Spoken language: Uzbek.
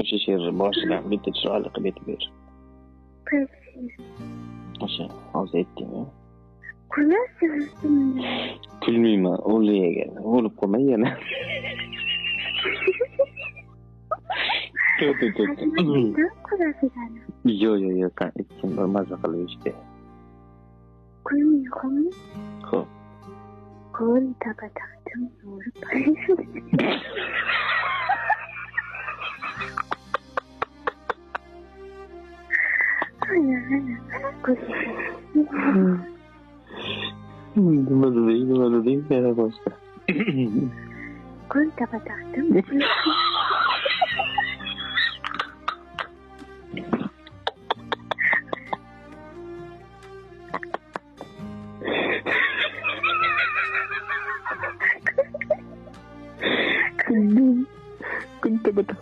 o'sha she'rni boshidan bitta chiroyli qilib aytib ber. Qaysi? O'sha hozir aytding-ku. Kulasizmi? Kulmayman, o'layagan. O'lib qolmay yana. Yo'q, kan aytgan bir maza qilib ishga. Kulmayman. Xo'p. Qo'l tabatardim o'rib. Nimada deydi, yana boshqa. Qo'l tabatardim. Kunta batak,